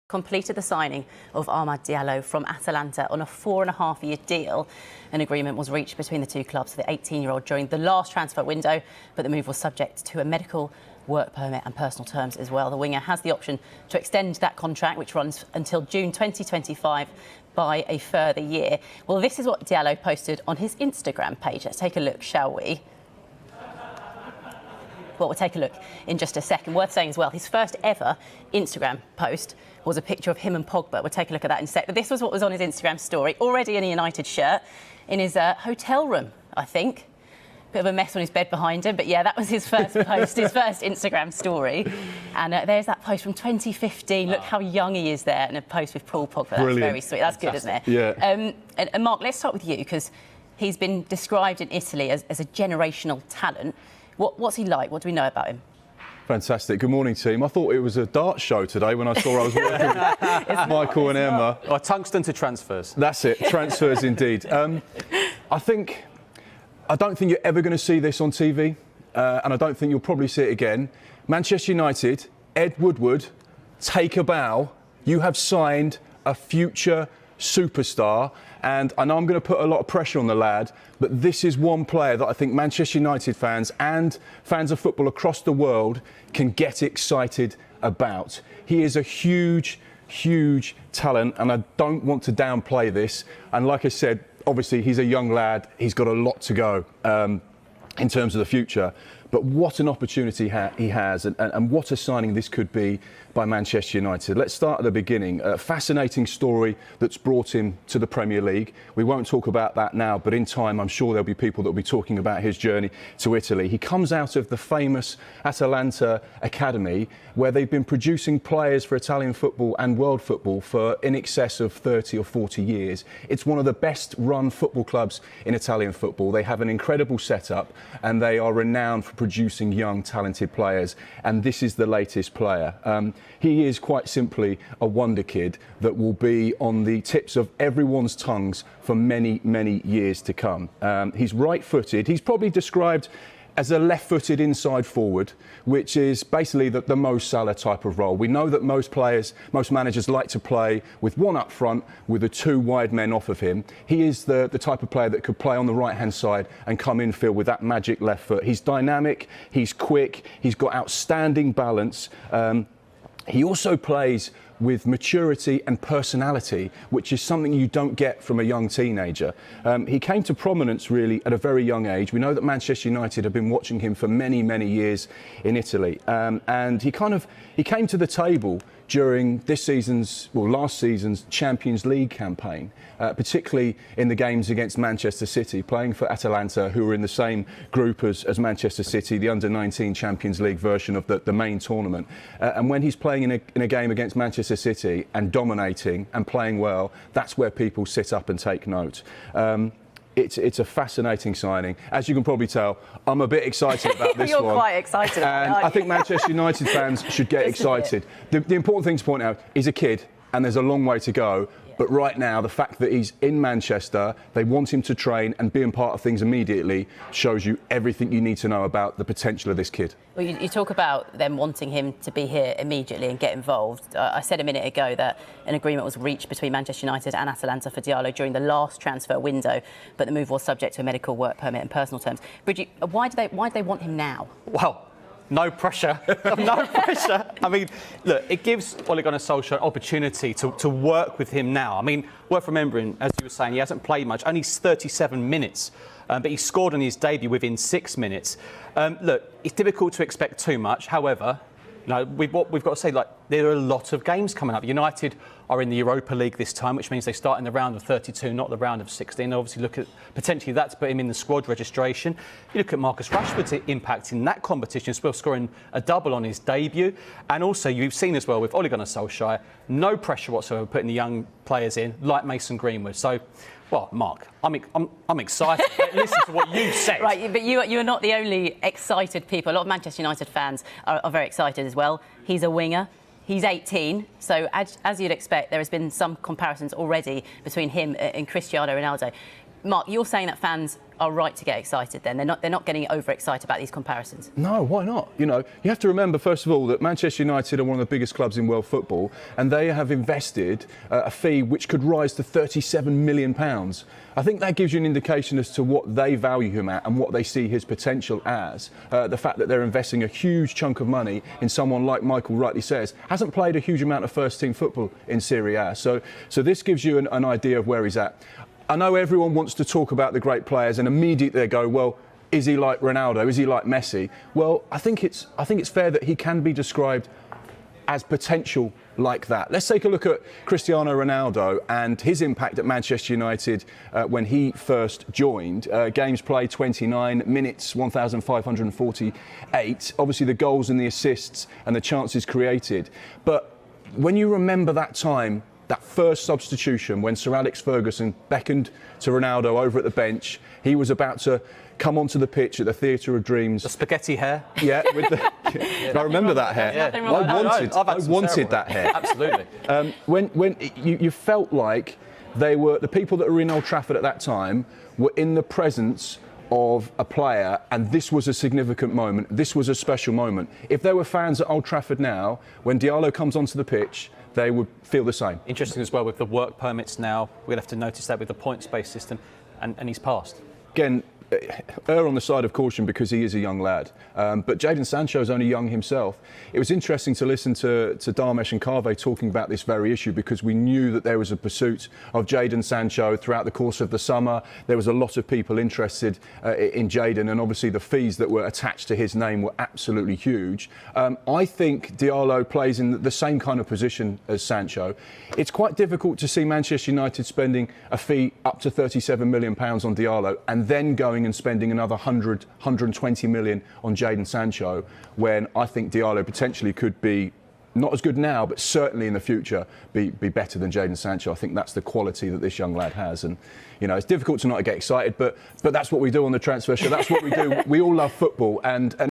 completed the signing of Diallo from Atalanta on a 4.5-year deal. An agreement was reached between the two clubs for the 18-year-old during the last transfer window, but the move was subject to a medical, work permit and personal terms as well. The winger has the option to extend that contract, which runs until June 2025, by a further year. Well, this is what Diallo posted on his Instagram page. Let's take a look, shall we? Well, we'll take a look in just a second. Worth saying as well, his first ever Instagram post was a picture of him and Pogba. We'll take a look at that in a sec. But this was what was on his Instagram story. Already in a United shirt, in his hotel room, I think. Bit of a mess on his bed behind him. But yeah, that was his first post, his first Instagram story. And there's that post from 2015. Look how young he is there in a post with Paul Pogba. That's Brilliant. Very sweet. That's Fantastic. Good, isn't it? Yeah. And Mark, let's start with you, because he's been described in Italy as a generational talent. What's he like? What do we know about him? Fantastic. Good morning, team. I thought it was a dart show today when I saw I was working with Michael and Emma. Oh, tungsten to transfers. That's it. Transfers indeed. I don't think you're ever going to see this on TV, and I don't think you'll probably see it again. Manchester United, Ed Woodward, take a bow. You have signed a future superstar, and I know I'm going to put a lot of pressure on the lad, but this is one player that I think Manchester United fans and fans of football across the world can get excited about. He is a huge talent, and I don't want to downplay this. And like I said, obviously he's a young lad, he's got a lot to go in terms of the future. But what an opportunity he has, and what a signing this could be by Manchester United. Let's start at the beginning. A fascinating story that's brought him to the Premier League. We won't talk about that now, but in time I'm sure there'll be people that will be talking about his journey to Italy. He comes out of the famous Atalanta Academy, where they've been producing players for Italian football and world football for in excess of 30 or 40 years. It's one of the best run football clubs in Italian football. They have an incredible setup, and they are renowned for producing young, talented players, and this is the latest player. He is quite simply a wonder kid that will be on the tips of everyone's tongues for many years to come. He's right-footed. He's probably described as a left-footed inside forward, which is basically the Mo Salah type of role. We know that most managers like to play with one up front, with the two wide men off of him. He is the type of player that could play on the right-hand side and come infield with that magic left foot. He's dynamic, he's quick, he's got outstanding balance. He also plays with maturity and personality, which is something you don't get from a young teenager. He came to prominence really at a very young age. We know that Manchester United have been watching him for many years in Italy, and he came to the table during last season's Champions League campaign, particularly in the games against Manchester City, playing for Atalanta, who were in the same group as Manchester City, the under-19 Champions League version of the main tournament. And when he's playing in a game against Manchester City and dominating and playing well, that's where people sit up and take note. It's a fascinating signing. As you can probably tell, I'm a bit excited about this one. You're quite excited about it, and I think Manchester United fans should get excited. The important thing to point out, he's a kid and there's a long way to go. But right now, the fact that he's in Manchester, they want him to train and being part of things immediately, shows you everything you need to know about the potential of this kid. Well, you talk about them wanting him to be here immediately and get involved. I said a minute ago that an agreement was reached between Manchester United and Atalanta for Diallo during the last transfer window, but the move was subject to a medical, work permit and personal terms. Bridget, why do they want him now? Well, no pressure. No pressure. I mean, look, it gives Ole Gunnar Solskjaer an opportunity to work with him now. I mean, worth remembering, as you were saying, he hasn't played much, only 37 minutes, but he scored on his debut within 6 minutes. Look, it's difficult to expect too much. However, you know, we've got to say, like, there are a lot of games coming up. United are in the Europa League this time, which means they start in the round of 32, not the round of 16. Obviously, look at potentially that to put him in the squad registration. You look at Marcus Rashford's impact in that competition, as well, scoring a double on his debut. And also, you've seen as well with Ole Gunnar Solskjaer, no pressure whatsoever putting the young players in, like Mason Greenwood. So, well, Mark, I'm excited. Listen to what you said. Right, but you're not the only excited people. A lot of Manchester United fans are very excited as well. He's a winger. He's 18, so as you'd expect, there has been some comparisons already between him and Cristiano Ronaldo. Mark, you're saying that fans are right to get excited then? They're not getting overexcited about these comparisons? No, why not? You know, you have to remember, first of all, that Manchester United are one of the biggest clubs in world football, and they have invested a fee which could rise to £37 million. I think that gives you an indication as to what they value him at and what they see his potential as. The fact that they're investing a huge chunk of money in someone like Michael rightly says, hasn't played a huge amount of first-team football in Serie A. So this gives you an idea of where he's at. I know everyone wants to talk about the great players, and immediately they go, well, is he like Ronaldo? Is he like Messi? Well, I think it's fair that he can be described as potential like that. Let's take a look at Cristiano Ronaldo and his impact at Manchester United when he first joined. Games played 29, minutes 1,548. Obviously the goals and the assists and the chances created. But when you remember that time, that first substitution when Sir Alex Ferguson beckoned to Ronaldo over at the bench, he was about to come onto the pitch at the Theatre of Dreams. The spaghetti hair. Yeah, with the. I remember that hair. Yeah. I wanted that hair. Absolutely. When you felt like the people that were in Old Trafford at that time were in the presence of a player, and this was a significant moment. This was a special moment. If there were fans at Old Trafford now, when Diallo comes onto the pitch, they would feel the same. Interesting as well with the work permits now. We'll have to notice that with the points-based system, and he's passed. Again, err on the side of caution because he is a young lad. But Jadon Sancho is only young himself. It was interesting to listen to Dharmesh and Kave talking about this very issue because we knew that there was a pursuit of Jadon Sancho throughout the course of the summer. There was a lot of people interested in Jadon, and obviously the fees that were attached to his name were absolutely huge. I think Diallo plays in the same kind of position as Sancho. It's quite difficult to see Manchester United spending a fee up to £37 million on Diallo and then going and spending another 120 million on Jadon Sancho, when I think Diallo potentially could be not as good now, but certainly in the future be better than Jadon Sancho. I think that's the quality that this young lad has, and you know it's difficult to not get excited, but that's what we do on the transfer show. That's what we do. We all love football, and